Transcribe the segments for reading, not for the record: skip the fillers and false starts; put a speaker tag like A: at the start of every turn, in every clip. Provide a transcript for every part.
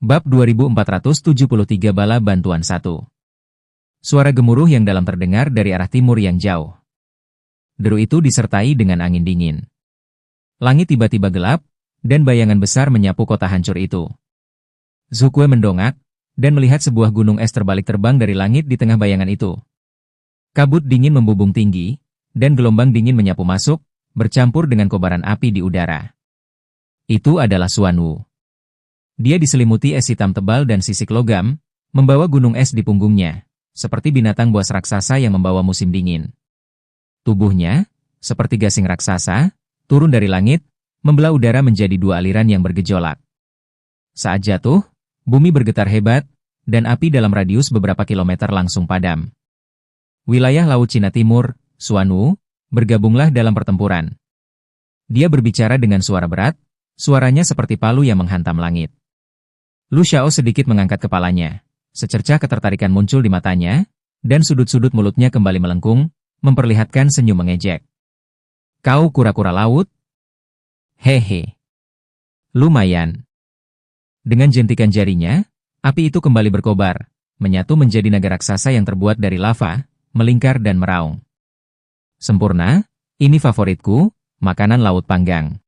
A: Bab 2473 Bala Bantuan 1. Suara gemuruh yang dalam terdengar dari arah timur yang jauh. Deru itu disertai dengan angin dingin. Langit tiba-tiba gelap, dan bayangan besar menyapu kota hancur itu. Zukue mendongak, dan melihat sebuah gunung es terbalik terbang dari langit di tengah bayangan itu. Kabut dingin membubung tinggi, dan gelombang dingin menyapu masuk, bercampur dengan kobaran api di udara. Itu adalah Xuanwu. Dia diselimuti es hitam tebal dan sisik logam, membawa gunung es di punggungnya, seperti binatang buas raksasa yang membawa musim dingin. Tubuhnya, seperti gasing raksasa, turun dari langit, membelah udara menjadi dua aliran yang bergejolak. Saat jatuh, bumi bergetar hebat, dan api dalam radius beberapa kilometer langsung padam. Wilayah Laut Cina Timur, Xuanwu, bergabunglah dalam pertempuran. Dia berbicara dengan suara berat, suaranya seperti palu yang menghantam langit. Lu Xiao sedikit mengangkat kepalanya. Secercah ketertarikan muncul di matanya, dan sudut-sudut mulutnya kembali melengkung, memperlihatkan senyum mengejek. Kau kura-kura laut? Hehe. Lumayan. Dengan jentikan jarinya, api itu kembali berkobar, menyatu menjadi naga raksasa yang terbuat dari lava, melingkar dan meraung. Sempurna, ini favoritku, makanan laut panggang.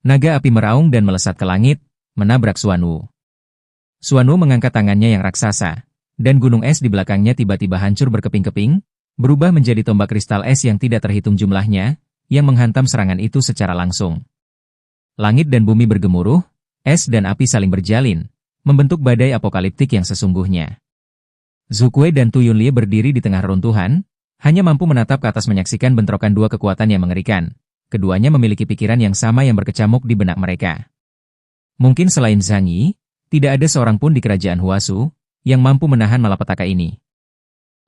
A: Naga api meraung dan melesat ke langit, menabrak Xuanwu. Xuanwu mengangkat tangannya yang raksasa, dan gunung es di belakangnya tiba-tiba hancur berkeping-keping, berubah menjadi tombak kristal es yang tidak terhitung jumlahnya, yang menghantam serangan itu secara langsung. Langit dan bumi bergemuruh, es dan api saling berjalin, membentuk badai apokaliptik yang sesungguhnya. Zukue dan Tu Yunlie berdiri di tengah reruntuhan, hanya mampu menatap ke atas menyaksikan bentrokan dua kekuatan yang mengerikan. Keduanya memiliki pikiran yang sama yang berkecamuk di benak mereka. Mungkin selain Zhang Yi, tidak ada seorang pun di kerajaan Huasu yang mampu menahan malapetaka ini.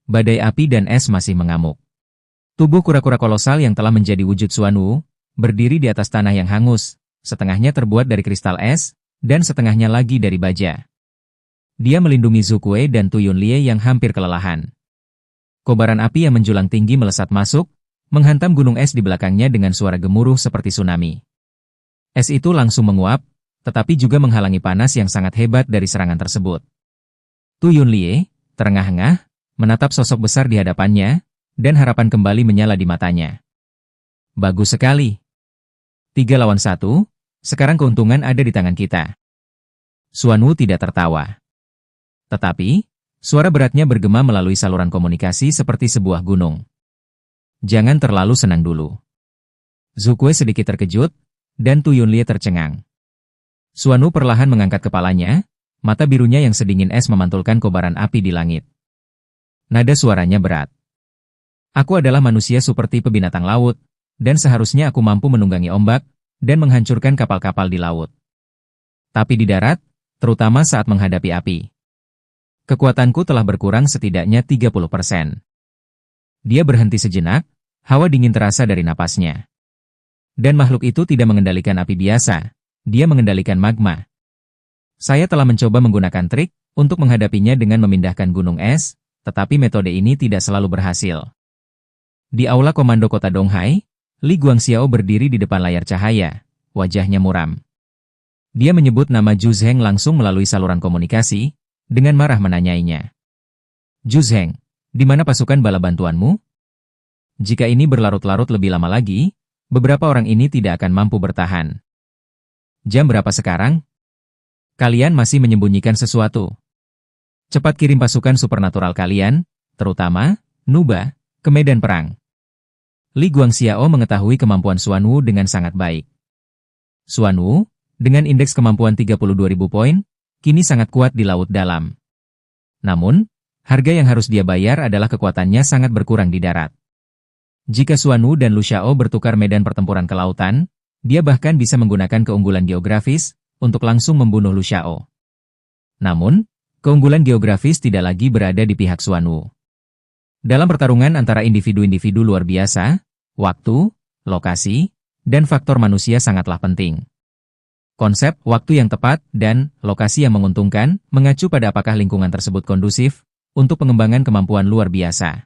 A: Badai api dan es masih mengamuk. Tubuh kura-kura kolosal yang telah menjadi wujud Xuanwu, berdiri di atas tanah yang hangus, setengahnya terbuat dari kristal es, dan setengahnya lagi dari baja. Dia melindungi Zukue dan Tu Yunlie yang hampir kelelahan. Kobaran api yang menjulang tinggi melesat masuk, menghantam gunung es di belakangnya dengan suara gemuruh seperti tsunami. Es itu langsung menguap, tetapi juga menghalangi panas yang sangat hebat dari serangan tersebut. Tu Yunlie, terengah-engah, menatap sosok besar di hadapannya, dan harapan kembali menyala di matanya. Bagus sekali. 3 lawan 1, sekarang keuntungan ada di tangan kita. Xuanwu tidak tertawa. Tetapi, suara beratnya bergema melalui saluran komunikasi seperti sebuah gunung. Jangan terlalu senang dulu. Zukue sedikit terkejut, dan Tu Yunlie tercengang. Xuanwu perlahan mengangkat kepalanya, mata birunya yang sedingin es memantulkan kobaran api di langit. Nada suaranya berat. Aku adalah manusia seperti binatang laut, dan seharusnya aku mampu menunggangi ombak, dan menghancurkan kapal-kapal di laut. Tapi di darat, terutama saat menghadapi api, kekuatanku telah berkurang setidaknya 30%. Dia berhenti sejenak, hawa dingin terasa dari napasnya. Dan makhluk itu tidak mengendalikan api biasa, dia mengendalikan magma. Saya telah mencoba menggunakan trik untuk menghadapinya dengan memindahkan gunung es, tetapi metode ini tidak selalu berhasil. Di aula komando kota Donghai, Li Guangxiao berdiri di depan layar cahaya, wajahnya muram. Dia menyebut nama Zhu Zheng langsung melalui saluran komunikasi, dengan marah menanyainya. Zhu Zheng, di mana pasukan bala bantuanmu? Jika ini berlarut-larut lebih lama lagi, beberapa orang ini tidak akan mampu bertahan. Jam berapa sekarang? Kalian masih menyembunyikan sesuatu. Cepat kirim pasukan supernatural kalian, terutama Nuba, ke medan perang. Li Guangxiao mengetahui kemampuan Xuanwu dengan sangat baik. Xuanwu, dengan indeks kemampuan 32.000 poin, kini sangat kuat di laut dalam. Namun, harga yang harus dia bayar adalah kekuatannya sangat berkurang di darat. Jika Xuanwu dan Lu Xiao bertukar medan pertempuran ke lautan, dia bahkan bisa menggunakan keunggulan geografis untuk langsung membunuh Lu Xiao. Namun, keunggulan geografis tidak lagi berada di pihak Xuanwu. Dalam pertarungan antara individu-individu luar biasa, waktu, lokasi, dan faktor manusia sangatlah penting. Konsep waktu yang tepat dan lokasi yang menguntungkan mengacu pada apakah lingkungan tersebut kondusif untuk pengembangan kemampuan luar biasa.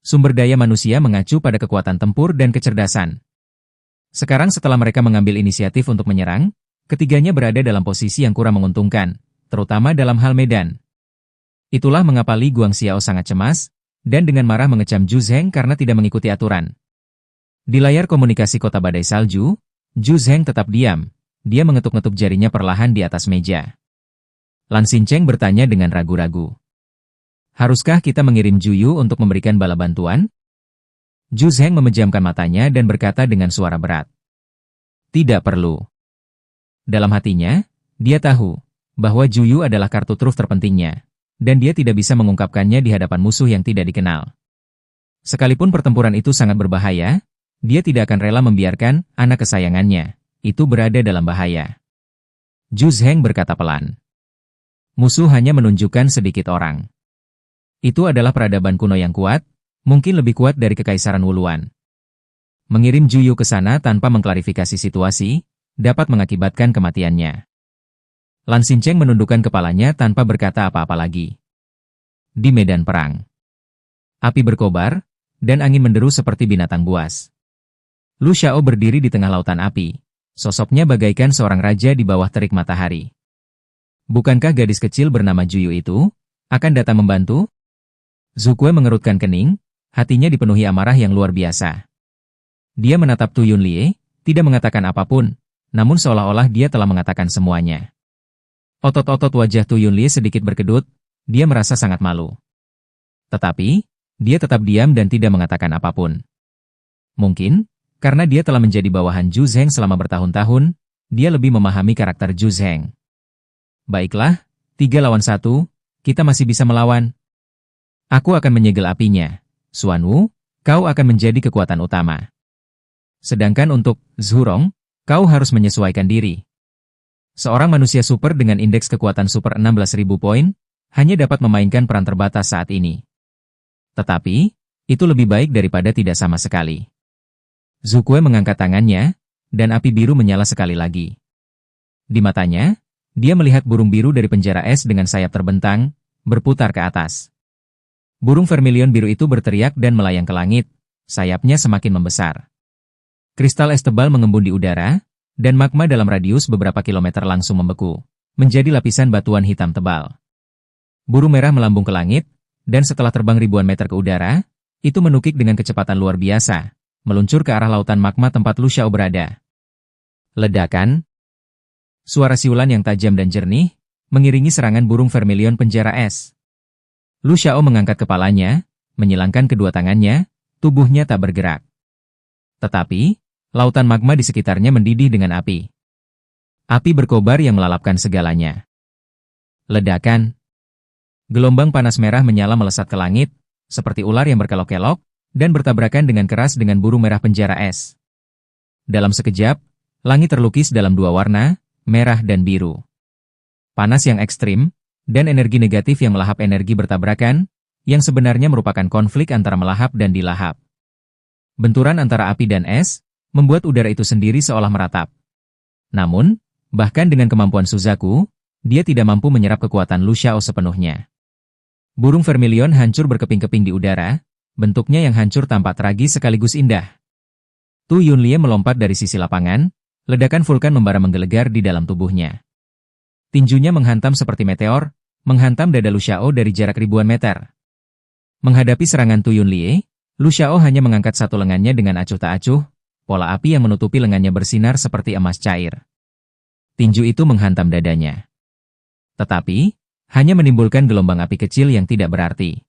A: Sumber daya manusia mengacu pada kekuatan tempur dan kecerdasan. Sekarang setelah mereka mengambil inisiatif untuk menyerang, Ketiganya berada dalam posisi yang kurang menguntungkan, terutama dalam hal medan. Itulah mengapa Li Guangxiao sangat cemas, dan dengan marah mengecam Zhu Zheng karena tidak mengikuti aturan. Di layar komunikasi kota badai salju, Zhu Zheng tetap diam. Dia mengetuk-ngetuk jarinya perlahan di atas meja. Lan Xincheng bertanya dengan ragu-ragu. Haruskah kita mengirim Juyu untuk memberikan bala bantuan? Zhu Zheng memejamkan matanya dan berkata dengan suara berat. Tidak perlu. Dalam hatinya, dia tahu bahwa Juyu adalah kartu truf terpentingnya, dan dia tidak bisa mengungkapkannya di hadapan musuh yang tidak dikenal. Sekalipun pertempuran itu sangat berbahaya, dia tidak akan rela membiarkan anak kesayangannya itu berada dalam bahaya. Zhu Zheng berkata pelan. Musuh hanya menunjukkan sedikit orang. Itu adalah peradaban kuno yang kuat, mungkin lebih kuat dari Kekaisaran Wuluan. Mengirim Juyu ke sana tanpa mengklarifikasi situasi, dapat mengakibatkan kematiannya. Lan Xincheng menundukkan kepalanya tanpa berkata apa-apa lagi. Di medan perang, api berkobar, dan angin menderu seperti binatang buas. Lu Xiao berdiri di tengah lautan api. Sosoknya bagaikan seorang raja di bawah terik matahari. Bukankah gadis kecil bernama Juyu itu akan datang membantu? Zhu Kue mengerutkan kening, hatinya dipenuhi amarah yang luar biasa. Dia menatap Tu Yunlie, tidak mengatakan apapun, namun seolah-olah dia telah mengatakan semuanya. Otot-otot wajah Tu Yunlie sedikit berkedut, dia merasa sangat malu. Tetapi, dia tetap diam dan tidak mengatakan apapun. Mungkin, karena dia telah menjadi bawahan Zhu Zheng selama bertahun-tahun, dia lebih memahami karakter Zhu Zheng. Baiklah, 3 lawan 1, kita masih bisa melawan. Aku akan menyegel apinya. Xuan Wu, kau akan menjadi kekuatan utama. Sedangkan untuk Zhurong, kau harus menyesuaikan diri. Seorang manusia super dengan indeks kekuatan super 16.000 poin, hanya dapat memainkan peran terbatas saat ini. Tetapi, itu lebih baik daripada tidak sama sekali. Zhu Kue mengangkat tangannya, dan api biru menyala sekali lagi. Di matanya, dia melihat burung biru dari penjara es dengan sayap terbentang, berputar ke atas. Burung vermilion biru itu berteriak dan melayang ke langit, sayapnya semakin membesar. Kristal es tebal mengembun di udara, dan magma dalam radius beberapa kilometer langsung membeku, menjadi lapisan batuan hitam tebal. Burung merah melambung ke langit, dan setelah terbang ribuan meter ke udara, itu menukik dengan kecepatan luar biasa, meluncur ke arah lautan magma tempat Lu Xiao berada. Ledakan. Suara siulan yang tajam dan jernih, mengiringi serangan burung vermilion penjara es. Lu Xiao mengangkat kepalanya, menyilangkan kedua tangannya, tubuhnya tak bergerak. Tetapi, lautan magma di sekitarnya mendidih dengan api. Api berkobar yang melalapkan segalanya. Ledakan. Gelombang panas merah menyala melesat ke langit, seperti ular yang berkelok-kelok, dan bertabrakan dengan keras dengan burung merah penjara es. Dalam sekejap, langit terlukis dalam 2 warna, merah dan biru. Panas yang ekstrim, dan energi negatif yang melahap energi bertabrakan, yang sebenarnya merupakan konflik antara melahap dan dilahap. Benturan antara api dan es, membuat udara itu sendiri seolah meratap. Namun, bahkan dengan kemampuan Suzaku, dia tidak mampu menyerap kekuatan Lu Xiao sepenuhnya. Burung vermilion hancur berkeping-keping di udara, bentuknya yang hancur tampak tragis sekaligus indah. Tu Yunlie melompat dari sisi lapangan, ledakan vulkan membara menggelegar di dalam tubuhnya. Tinjunya menghantam seperti meteor, menghantam dada Lu Xiao dari jarak ribuan meter. Menghadapi serangan Tu Yunlie, Lu Xiao hanya mengangkat satu lengannya dengan acuh tak acuh, pola api yang menutupi lengannya bersinar seperti emas cair. Tinju itu menghantam dadanya. Tetapi, hanya menimbulkan gelombang api kecil yang tidak berarti.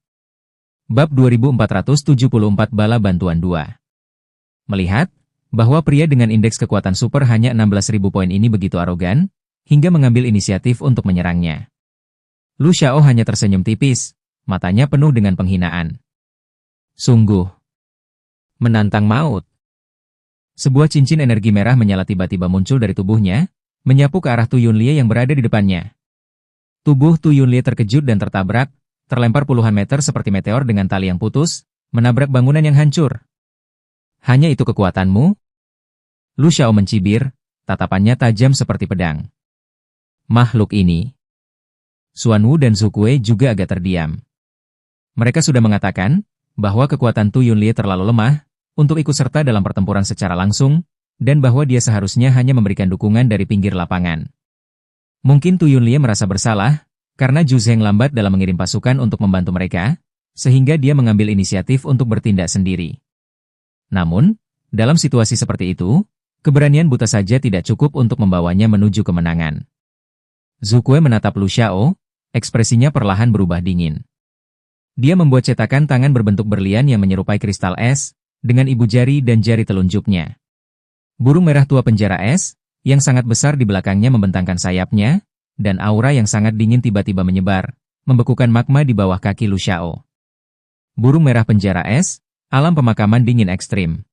A: Bab 2474 Bala Bantuan 2. Melihat bahwa pria dengan indeks kekuatan super hanya 16.000 poin ini begitu arogan, hingga mengambil inisiatif untuk menyerangnya. Lu Xiao hanya tersenyum tipis, matanya penuh dengan penghinaan. Sungguh menantang maut. Sebuah cincin energi merah menyala tiba-tiba muncul dari tubuhnya, menyapu ke arah Tu Yunlie yang berada di depannya. Tubuh Tu Yunlie terkejut dan tertabrak, terlempar puluhan meter seperti meteor dengan tali yang putus, menabrak bangunan yang hancur. Hanya itu kekuatanmu? Lu Xiao mencibir, tatapannya tajam seperti pedang. Makhluk ini. Xuan Wu dan Zhu Kue juga agak terdiam. Mereka sudah mengatakan bahwa kekuatan Tu Yunlie terlalu lemah untuk ikut serta dalam pertempuran secara langsung, dan bahwa dia seharusnya hanya memberikan dukungan dari pinggir lapangan. Mungkin Tu Yunlie merasa bersalah, karena Zhu Zheng lambat dalam mengirim pasukan untuk membantu mereka, sehingga dia mengambil inisiatif untuk bertindak sendiri. Namun, dalam situasi seperti itu, keberanian buta saja tidak cukup untuk membawanya menuju kemenangan. Zhu Kuei menatap Lu Xiao, ekspresinya perlahan berubah dingin. Dia membuat cetakan tangan berbentuk berlian yang menyerupai kristal es, dengan ibu jari dan jari telunjuknya. Burung merah tua penjara es, yang sangat besar di belakangnya membentangkan sayapnya, dan aura yang sangat dingin tiba-tiba menyebar, membekukan magma di bawah kaki Lu Xiao. Burung merah penjara es, alam pemakaman dingin ekstrim.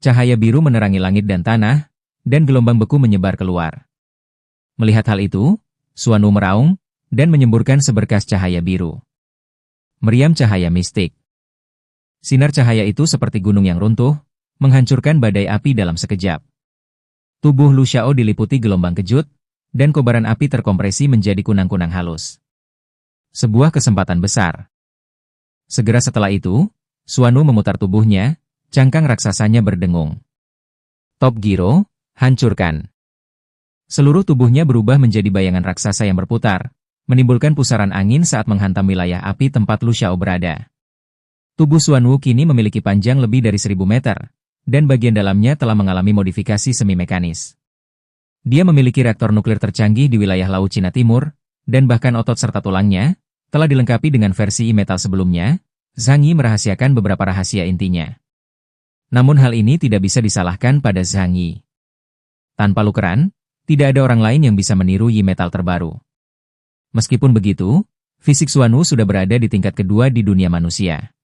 A: Cahaya biru menerangi langit dan tanah, dan gelombang beku menyebar keluar. Melihat hal itu, Xuan Wu meraung, dan menyemburkan seberkas cahaya biru. Meriam cahaya mistik. Sinar cahaya itu seperti gunung yang runtuh, menghancurkan badai api dalam sekejap. Tubuh Lu Xiao diliputi gelombang kejut, dan kobaran api terkompresi menjadi kunang-kunang halus. Sebuah kesempatan besar. Segera setelah itu, Xuan Wu memutar tubuhnya, cangkang raksasanya berdengung. Top Giro, hancurkan. Seluruh tubuhnya berubah menjadi bayangan raksasa yang berputar, menimbulkan pusaran angin saat menghantam wilayah api tempat Lu Xiao berada. Tubuh Xuan Wu kini memiliki panjang lebih dari 1000 meter, dan bagian dalamnya telah mengalami modifikasi semi-mekanis. Dia memiliki reaktor nuklir tercanggih di wilayah Laut Cina Timur, dan bahkan otot serta tulangnya telah dilengkapi dengan versi metal sebelumnya. Zhang Yi merahasiakan beberapa rahasia intinya. Namun hal ini tidak bisa disalahkan pada Zhang Yi. Tanpa lukeran, tidak ada orang lain yang bisa meniru Yi metal terbaru. Meskipun begitu, fisik Xuan Wu sudah berada di tingkat kedua di dunia manusia.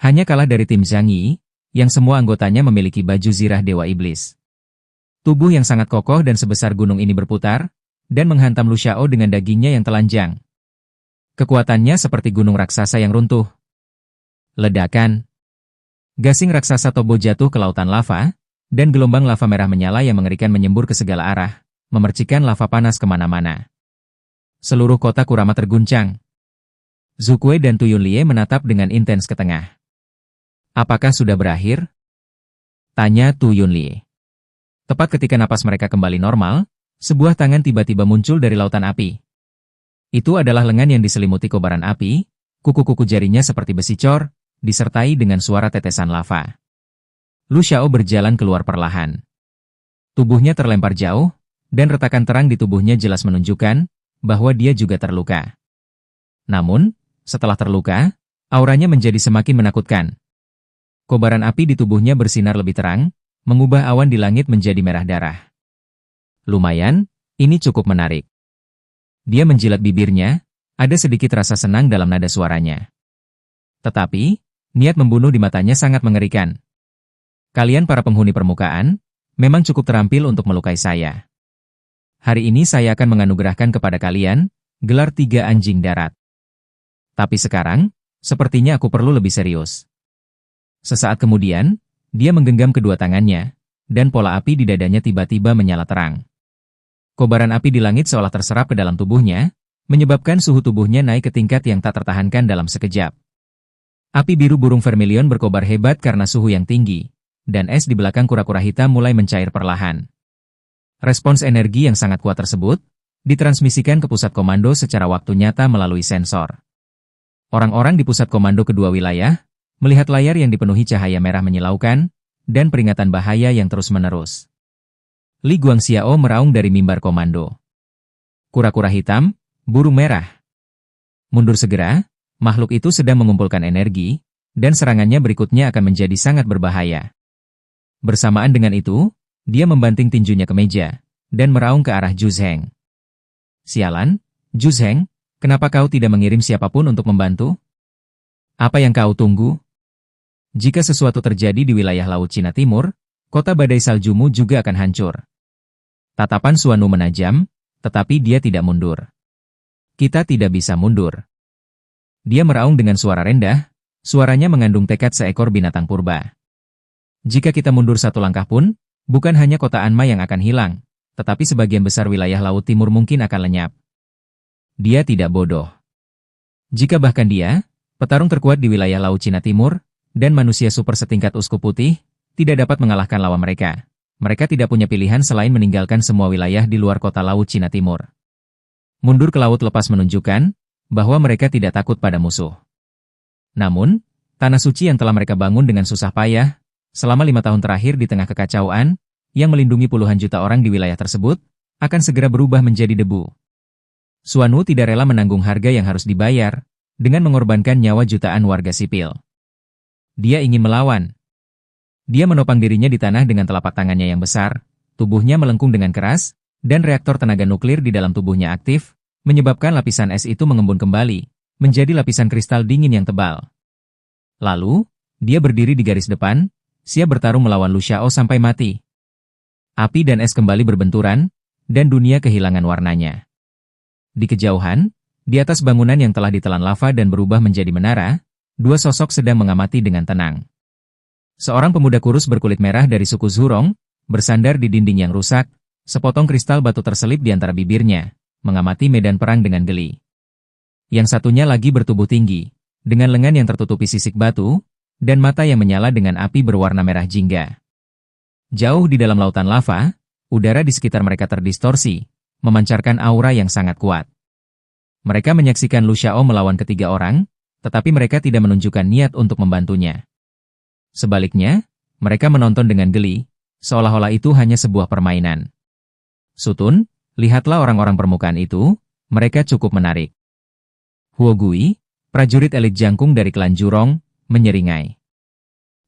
A: Hanya kalah dari tim Zhang Yi, yang semua anggotanya memiliki baju zirah Dewa Iblis. Tubuh yang sangat kokoh dan sebesar gunung ini berputar, dan menghantam Lu Xiao dengan dagingnya yang telanjang. Kekuatannya seperti gunung raksasa yang runtuh. Ledakan. Gasing raksasa Tobo jatuh ke lautan lava, dan gelombang lava merah menyala yang mengerikan menyembur ke segala arah, memercikan lava panas kemana-mana. Seluruh kota Kurama terguncang. Zhu Kuei dan Tu Yunlie menatap dengan intens ke tengah. Apakah sudah berakhir? Tanya Tu Yunlie. Tepat ketika napas mereka kembali normal, sebuah tangan tiba-tiba muncul dari lautan api. Itu adalah lengan yang diselimuti kobaran api, kuku-kuku jarinya seperti besi cor, disertai dengan suara tetesan lava. Lu Xiao berjalan keluar perlahan. Tubuhnya terlempar jauh, dan retakan terang di tubuhnya jelas menunjukkan bahwa dia juga terluka. Namun, setelah terluka, auranya menjadi semakin menakutkan. Kobaran api di tubuhnya bersinar lebih terang, mengubah awan di langit menjadi merah darah. Lumayan, ini cukup menarik. Dia menjilat bibirnya, ada sedikit rasa senang dalam nada suaranya. Tetapi, niat membunuh di matanya sangat mengerikan. Kalian para penghuni permukaan, memang cukup terampil untuk melukai saya. Hari ini saya akan menganugerahkan kepada kalian gelar 3 anjing darat. Tapi sekarang, sepertinya aku perlu lebih serius. Sesaat kemudian, dia menggenggam kedua tangannya, dan pola api di dadanya tiba-tiba menyala terang. Kobaran api di langit seolah terserap ke dalam tubuhnya, menyebabkan suhu tubuhnya naik ke tingkat yang tak tertahankan dalam sekejap. Api biru burung vermilion berkobar hebat karena suhu yang tinggi, dan es di belakang kura-kura hitam mulai mencair perlahan. Respons energi yang sangat kuat tersebut ditransmisikan ke pusat komando secara waktu nyata melalui sensor. Orang-orang di pusat komando kedua wilayah melihat layar yang dipenuhi cahaya merah menyilaukan dan peringatan bahaya yang terus-menerus. Li Guangxiao meraung dari mimbar komando. Kura-kura hitam, burung merah. Mundur segera, makhluk itu sedang mengumpulkan energi, dan serangannya berikutnya akan menjadi sangat berbahaya. Bersamaan dengan itu, dia membanting tinjunya ke meja, dan meraung ke arah Zhu Zheng. Sialan, Zhu Zheng, kenapa kau tidak mengirim siapapun untuk membantu? Apa yang kau tunggu? Jika sesuatu terjadi di wilayah Laut Cina Timur, kota badai saljumu juga akan hancur. Tatapan Xuan Wu menajam, tetapi dia tidak mundur. Kita tidak bisa mundur. Dia meraung dengan suara rendah, suaranya mengandung tekad seekor binatang purba. Jika kita mundur satu langkah pun, bukan hanya kota Anma yang akan hilang, tetapi sebagian besar wilayah Laut Timur mungkin akan lenyap. Dia tidak bodoh. Jika bahkan dia, petarung terkuat di wilayah Laut Cina Timur, dan manusia super setingkat uskup putih, tidak dapat mengalahkan lawan mereka, mereka tidak punya pilihan selain meninggalkan semua wilayah di luar kota Laut Cina Timur. Mundur ke laut lepas menunjukkan bahwa mereka tidak takut pada musuh. Namun, tanah suci yang telah mereka bangun dengan susah payah selama 5 tahun terakhir di tengah kekacauan yang melindungi puluhan juta orang di wilayah tersebut, akan segera berubah menjadi debu. Suanu tidak rela menanggung harga yang harus dibayar dengan mengorbankan nyawa jutaan warga sipil. Dia ingin melawan. Dia menopang dirinya di tanah dengan telapak tangannya yang besar, tubuhnya melengkung dengan keras, dan reaktor tenaga nuklir di dalam tubuhnya aktif, menyebabkan lapisan es itu mengembun kembali, menjadi lapisan kristal dingin yang tebal. Lalu, dia berdiri di garis depan, siap bertarung melawan Lu Xiao sampai mati. Api dan es kembali berbenturan, dan dunia kehilangan warnanya. Di kejauhan, di atas bangunan yang telah ditelan lava dan berubah menjadi menara, dua sosok sedang mengamati dengan tenang. Seorang pemuda kurus berkulit merah dari suku Zhurong, bersandar di dinding yang rusak, sepotong kristal batu terselip di antara bibirnya, mengamati medan perang dengan geli. Yang satunya lagi bertubuh tinggi, dengan lengan yang tertutupi sisik batu, dan mata yang menyala dengan api berwarna merah jingga. Jauh di dalam lautan lava, udara di sekitar mereka terdistorsi, memancarkan aura yang sangat kuat. Mereka menyaksikan Lu Xiao melawan ketiga orang, tetapi mereka tidak menunjukkan niat untuk membantunya. Sebaliknya, mereka menonton dengan geli, seolah-olah itu hanya sebuah permainan. Sutun, lihatlah orang-orang permukaan itu, mereka cukup menarik. Huo Gui, prajurit elit jangkung dari klan Jurong, menyeringai.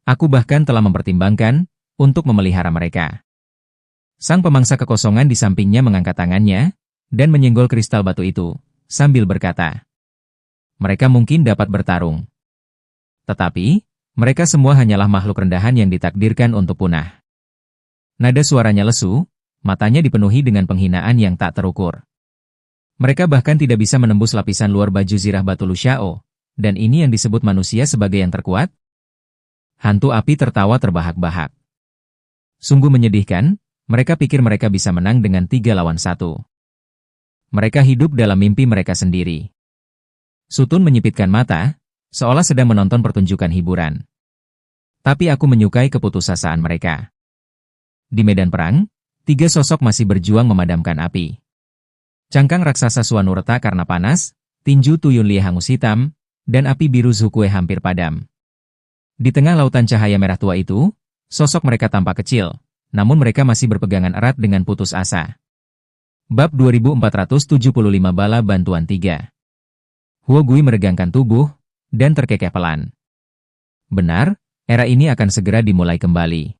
A: Aku bahkan telah mempertimbangkan untuk memelihara mereka. Sang pemangsa kekosongan di sampingnya mengangkat tangannya dan menyenggol kristal batu itu, sambil berkata, mereka mungkin dapat bertarung. Tetapi, mereka semua hanyalah makhluk rendahan yang ditakdirkan untuk punah. Nada suaranya lesu, matanya dipenuhi dengan penghinaan yang tak terukur. Mereka bahkan tidak bisa menembus lapisan luar baju zirah batu Lu Xiao, dan ini yang disebut manusia sebagai yang terkuat? Hantu api tertawa terbahak-bahak. Sungguh menyedihkan, mereka pikir mereka bisa menang dengan 3 lawan 1. Mereka hidup dalam mimpi mereka sendiri. Sutun menyipitkan mata, seolah sedang menonton pertunjukan hiburan. Tapi aku menyukai keputusasaan mereka. Di medan perang, 3 sosok masih berjuang memadamkan api. Cangkang raksasa Suanu retak karena panas, tinju Tuyun Lie hangus hitam, dan api biru Zhukue hampir padam. Di tengah lautan cahaya merah tua itu, sosok mereka tampak kecil, namun mereka masih berpegangan erat dengan putus asa. Bab 2475 Bala Bantuan 3. Huo Gui meregangkan tubuh, dan terkekeh pelan. Benar, era ini akan segera dimulai kembali.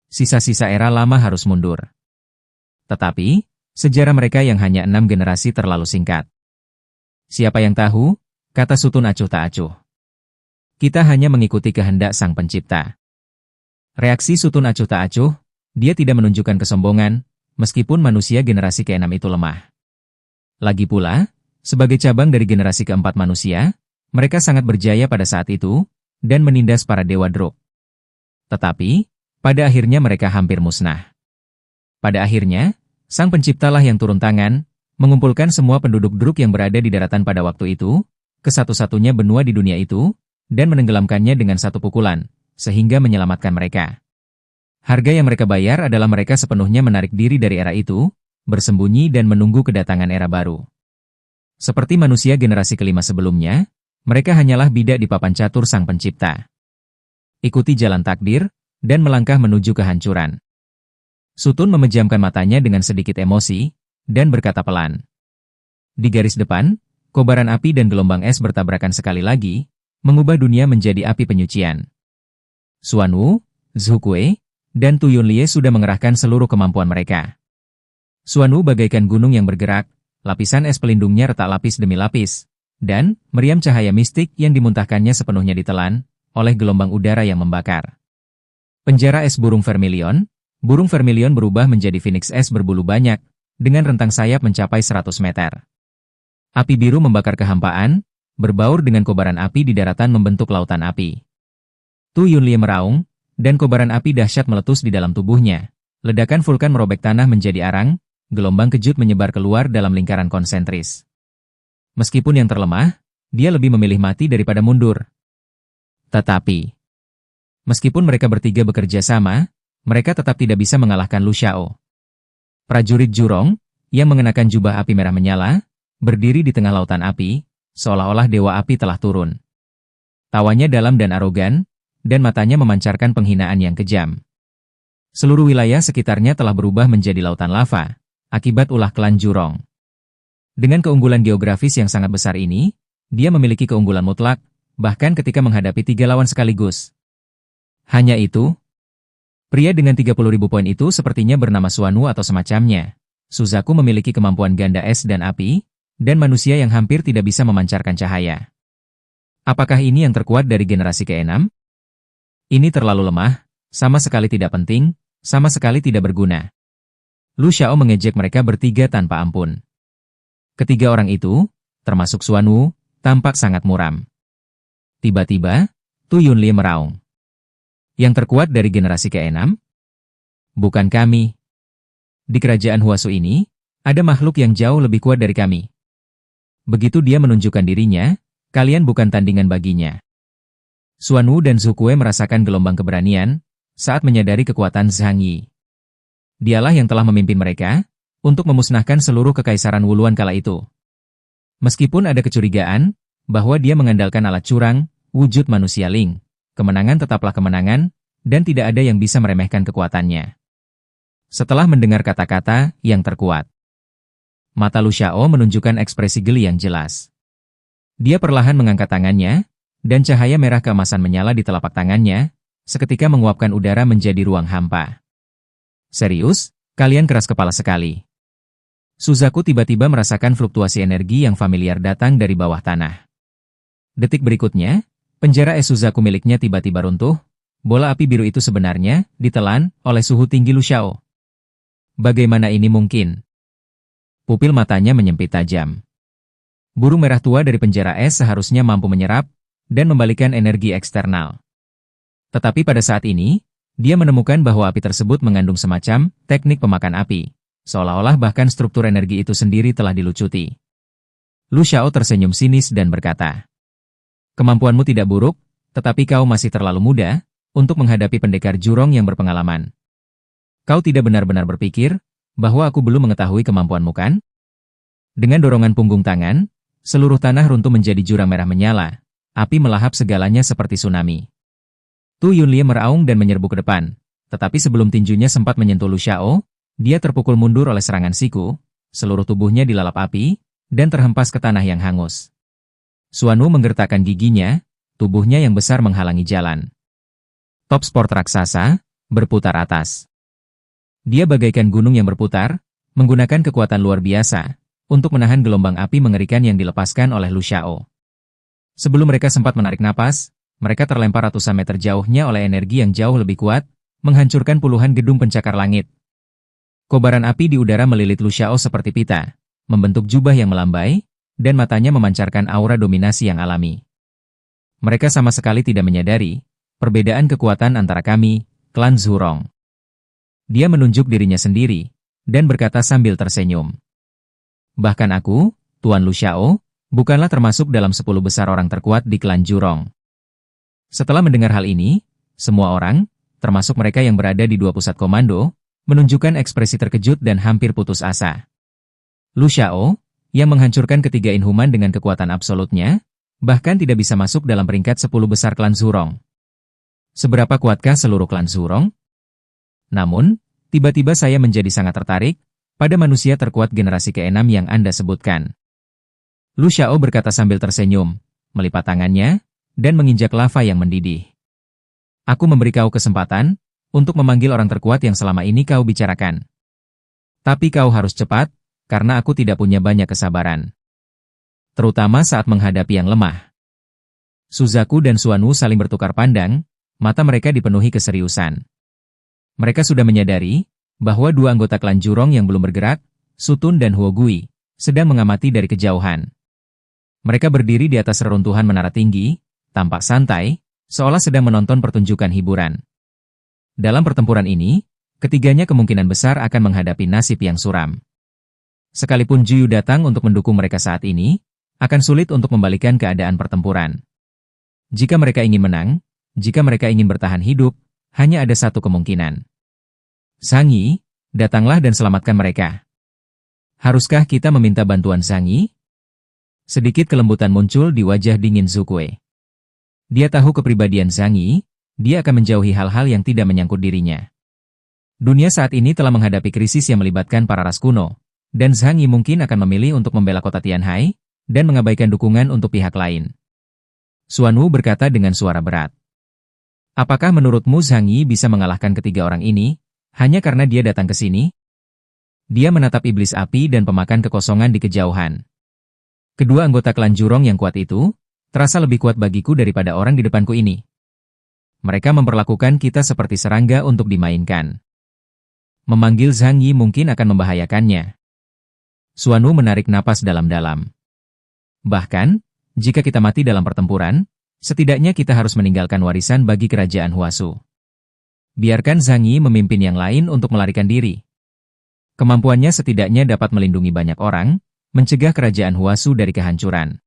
A: Sisa-sisa era lama harus mundur. Tetapi, sejarah mereka yang hanya 6 generasi terlalu singkat. Siapa yang tahu, kata Sutun acuh tak acuh. Kita hanya mengikuti kehendak Sang Pencipta. Reaksi Sutun acuh tak acuh, dia tidak menunjukkan kesombongan, meskipun manusia generasi ke-6 itu lemah. Lagi pula, sebagai cabang dari generasi ke-4 manusia, mereka sangat berjaya pada saat itu, dan menindas para dewa Druk. Tetapi, pada akhirnya mereka hampir musnah. Pada akhirnya, Sang Penciptalah yang turun tangan, mengumpulkan semua penduduk Druk yang berada di daratan pada waktu itu, ke satu-satunya benua di dunia itu, dan menenggelamkannya dengan satu pukulan, sehingga menyelamatkan mereka. Harga yang mereka bayar adalah mereka sepenuhnya menarik diri dari era itu, bersembunyi dan menunggu kedatangan era baru. Seperti manusia generasi kelima sebelumnya, mereka hanyalah bidak di papan catur Sang Pencipta. Ikuti jalan takdir, dan melangkah menuju kehancuran. Sutun memejamkan matanya dengan sedikit emosi, dan berkata pelan. Di garis depan, kobaran api dan gelombang es bertabrakan sekali lagi, mengubah dunia menjadi api penyucian. Suanu, Zhukue, dan Tuyun Lie sudah mengerahkan seluruh kemampuan mereka. Suanu bagaikan gunung yang bergerak, lapisan es pelindungnya retak lapis demi lapis, dan meriam cahaya mistik yang dimuntahkannya sepenuhnya ditelan oleh gelombang udara yang membakar. Penjara es burung vermilion berubah menjadi phoenix es berbulu banyak, dengan rentang sayap mencapai 100 meter. Api biru membakar kehampaan, berbaur dengan kobaran api di daratan membentuk lautan api. Tuyun Lie meraung, dan kobaran api dahsyat meletus di dalam tubuhnya. Ledakan vulkan merobek tanah menjadi arang, gelombang kejut menyebar keluar dalam lingkaran konsentris. Meskipun yang terlemah, dia lebih memilih mati daripada mundur. Tetapi, meskipun mereka bertiga bekerja sama, mereka tetap tidak bisa mengalahkan Lu Xiao. Prajurit Jurong, yang mengenakan jubah api merah menyala, berdiri di tengah lautan api, seolah-olah dewa api telah turun. Tawanya dalam dan arogan, dan matanya memancarkan penghinaan yang kejam. Seluruh wilayah sekitarnya telah berubah menjadi lautan lava, akibat ulah klan Jurong. Dengan keunggulan geografis yang sangat besar ini, dia memiliki keunggulan mutlak, bahkan ketika menghadapi 3 lawan sekaligus. Hanya itu, pria dengan 30.000 poin itu sepertinya bernama Suanu atau semacamnya. Suzaku memiliki kemampuan ganda es dan api, dan manusia yang hampir tidak bisa memancarkan cahaya. Apakah ini yang terkuat dari generasi ke-6? Ini terlalu lemah, sama sekali tidak penting, sama sekali tidak berguna. Lu Xiao mengejek mereka bertiga tanpa ampun. Ketiga orang itu, termasuk Suanu, tampak sangat muram. Tiba-tiba, Tu Yunli meraung. Yang terkuat dari generasi ke-6? Bukan kami. Di kerajaan Huasu ini, ada makhluk yang jauh lebih kuat dari kami. Begitu dia menunjukkan dirinya, kalian bukan tandingan baginya. Suanu dan Zukue merasakan gelombang keberanian saat menyadari kekuatan Zhang Yi. Dialah yang telah memimpin mereka untuk memusnahkan seluruh kekaisaran Wuluan kala itu. Meskipun ada kecurigaan bahwa dia mengandalkan alat curang, wujud manusia Ling, kemenangan tetaplah kemenangan, dan tidak ada yang bisa meremehkan kekuatannya. Setelah mendengar kata-kata yang terkuat, mata Lu Xiao menunjukkan ekspresi geli yang jelas. Dia perlahan mengangkat tangannya, dan cahaya merah keemasan menyala di telapak tangannya, seketika menguapkan udara menjadi ruang hampa. Serius, kalian keras kepala sekali. Suzaku tiba-tiba merasakan fluktuasi energi yang familiar datang dari bawah tanah. Detik berikutnya, penjara es Suzaku miliknya tiba-tiba runtuh, bola api biru itu sebenarnya ditelan oleh suhu tinggi Lu Xiao. Bagaimana ini mungkin? Pupil matanya menyempit tajam. Burung merah tua dari penjara es seharusnya mampu menyerap dan membalikan energi eksternal. Tetapi pada saat ini, dia menemukan bahwa api tersebut mengandung semacam teknik pemakan api, seolah-olah bahkan struktur energi itu sendiri telah dilucuti. Lu Xiao tersenyum sinis dan berkata, "Kemampuanmu tidak buruk, tetapi kau masih terlalu muda untuk menghadapi pendekar Jurong yang berpengalaman. Kau tidak benar-benar berpikir bahwa aku belum mengetahui kemampuanmu kan?" Dengan dorongan punggung tangan, seluruh tanah runtuh menjadi jurang merah menyala. Api melahap segalanya seperti tsunami. Tu Yunli meraung dan menyerbu ke depan. Tetapi sebelum tinjunya sempat menyentuh Lu Xiao, dia terpukul mundur oleh serangan siku, seluruh tubuhnya dilalap api, dan terhempas ke tanah yang hangus. Suanu menggertakkan giginya, tubuhnya yang besar menghalangi jalan. Top sport raksasa, berputar atas. Dia bagaikan gunung yang berputar, menggunakan kekuatan luar biasa, untuk menahan gelombang api mengerikan yang dilepaskan oleh Lu Xiao. Sebelum mereka sempat menarik napas, mereka terlempar ratusan meter jauhnya oleh energi yang jauh lebih kuat, menghancurkan puluhan gedung pencakar langit. Kobaran api di udara melilit Lu Xiao seperti pita, membentuk jubah yang melambai, dan matanya memancarkan aura dominasi yang alami. Mereka sama sekali tidak menyadari perbedaan kekuatan antara kami, klan Zhurong. Dia menunjuk dirinya sendiri, dan berkata sambil tersenyum. Bahkan aku, Tuan Lu Xiao, bukanlah termasuk dalam 10 besar orang terkuat di klan Jurong. Setelah mendengar hal ini, semua orang, termasuk mereka yang berada di 2 pusat komando, menunjukkan ekspresi terkejut dan hampir putus asa. Lu Xiao, yang menghancurkan ketiga inhuman dengan kekuatan absolutnya, bahkan tidak bisa masuk dalam peringkat 10 besar klan Zhurong. Seberapa kuatkah seluruh klan Zhurong? Namun, tiba-tiba saya menjadi sangat tertarik pada manusia terkuat generasi ke-6 yang Anda sebutkan. Lu Xiao berkata sambil tersenyum, melipat tangannya, dan menginjak lava yang mendidih. Aku memberi kau kesempatan untuk memanggil orang terkuat yang selama ini kau bicarakan. Tapi kau harus cepat, karena aku tidak punya banyak kesabaran. Terutama saat menghadapi yang lemah. Suzaku dan Suanu saling bertukar pandang, mata mereka dipenuhi keseriusan. Mereka sudah menyadari bahwa 2 anggota klan Jurong yang belum bergerak, Sutun dan Huogui, sedang mengamati dari kejauhan. Mereka berdiri di atas reruntuhan menara tinggi, tampak santai, seolah sedang menonton pertunjukan hiburan. Dalam pertempuran ini, ketiganya kemungkinan besar akan menghadapi nasib yang suram. Sekalipun Juyu datang untuk mendukung mereka saat ini, akan sulit untuk membalikan keadaan pertempuran. Jika mereka ingin menang, jika mereka ingin bertahan hidup, hanya ada satu kemungkinan. Zhang Yi, datanglah dan selamatkan mereka. Haruskah kita meminta bantuan Zhang Yi? Sedikit kelembutan muncul di wajah dingin Zhu Kuei. Dia tahu kepribadian Zhang Yi, dia akan menjauhi hal-hal yang tidak menyangkut dirinya. Dunia saat ini telah menghadapi krisis yang melibatkan para ras kuno, dan Zhang Yi mungkin akan memilih untuk membela kota Tianhai, dan mengabaikan dukungan untuk pihak lain. Xuan Wu berkata dengan suara berat. Apakah menurutmu Zhang Yi bisa mengalahkan ketiga orang ini, hanya karena dia datang ke sini? Dia menatap iblis api dan pemakan kekosongan di kejauhan. Kedua anggota klan Jurong yang kuat itu, terasa lebih kuat bagiku daripada orang di depanku ini. Mereka memperlakukan kita seperti serangga untuk dimainkan. Memanggil Zhang Yi mungkin akan membahayakannya. Xuan Wu menarik napas dalam-dalam. Bahkan, jika kita mati dalam pertempuran, setidaknya kita harus meninggalkan warisan bagi kerajaan Huasu. Biarkan Zhang Yi memimpin yang lain untuk melarikan diri. Kemampuannya setidaknya dapat melindungi banyak orang, mencegah kerajaan Huasu dari kehancuran.